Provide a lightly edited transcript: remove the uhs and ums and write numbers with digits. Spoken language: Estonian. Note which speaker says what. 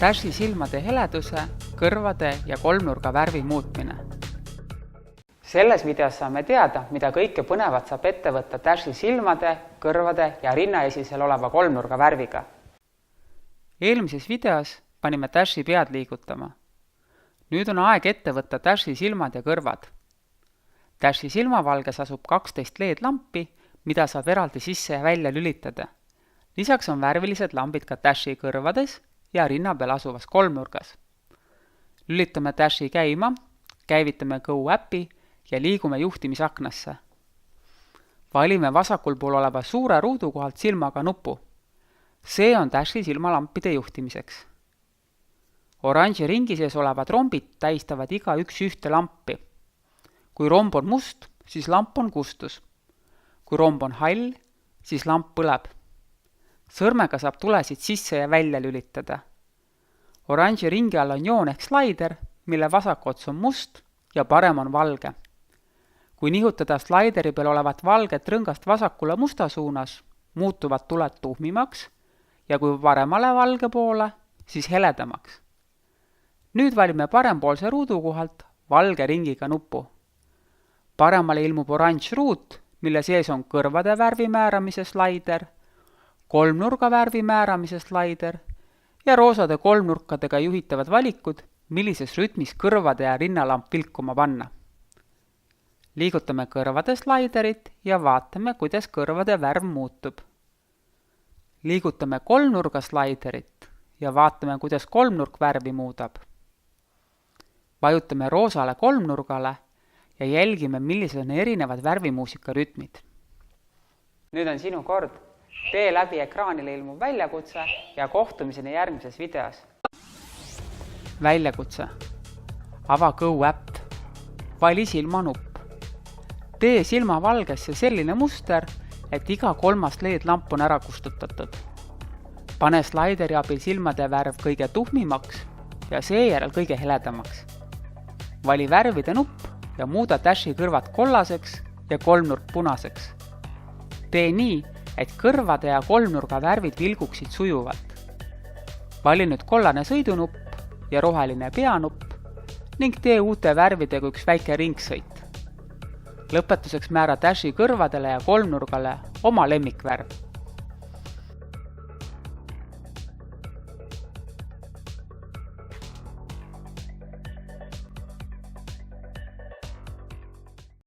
Speaker 1: Dashi silmade heleduse, kõrvade ja kolmnurga värvi muutmine. Selles videos saame teada, mida kõike põnevat saab ette võtta Dashi silmade, kõrvade ja rinnaesisel oleva kolmnurga värviga. Eelmises videos panime Dashi pead liigutama. Nüüd on aeg ette võtta Dashi silmad ja kõrvad. Dashi silmavalges asub 12 LED-lampi, mida saab eraldi sisse ja välja lülitada. Lisaks on värvilised lambid ka Dashi kõrvades ja rinna peal asuvas kolmnurgas. Lülitame Dashi käima, käivitame Go äpi ja liigume juhtimisaknasse. Valime vasakul pool oleva suure ruudu kohalt silmaga nupu. See on Dashi silmalampide juhtimiseks. Oranži ringi sees olevad rombid tähistavad iga üks ühte lampi. Kui romb on must, siis lamp on kustus. Kui romb on hall, siis lamp põleb. Sõrmega saab tulesid sisse ja välja lülitada. Oranži ringi all on joon ehk slaider, mille vasak ots on must ja parem on valge. Kui nihutada slaideri peal olevat valget rõngast vasakule musta suunas, muutuvad tuled tuhmimaks ja kui paremale valge poole, siis heledamaks. Nüüd valime parempoolse ruudu kohalt valge ringiga nupu. Paremale ilmub oranž ruut, mille sees on kõrvade värvi määramise slaider, kolmnurga värvi määramise slaider ja roosade kolmnurkadega juhitavad valikud, millises rütmis kõrvade ja rinnalamp vilkuma panna. Liigutame kõrvade slaiderit ja vaatame, kuidas kõrvade värv muutub. Liigutame kolmnurga slaiderit ja vaatame, kuidas kolmnurk värvi muudab. Vajutame roosale kolmnurgale ja jälgime, millised on erinevad värvimuusika rütmid. Nüüd on sinu kord. Tee läbi ekraanile ilmuv väljakutse ja kohtumiseni järgmises videos. Väljakutse. Ava Go äpp. Vali silmanupp. Tee silmavalgesse selline muster, et iga kolmas LED-lamp on ära kustutatud. Pane slaideri abil silmade värv kõige tuhmimaks ja seejärel kõige heledamaks. Vali värvide nupp ja muuda Dashi kõrvad kollaseks ja kolmnurk punaseks. Tee nii, et kõrvade ja kolmnurga värvid vilguksid sujuvalt. Vali nüüd kollane sõidunupp ja roheline peanupp ning tee uute värvidega üks väike ringsõit. Lõpetuseks määra Dashi kõrvadele ja kolmnurgale oma lemmikvärv.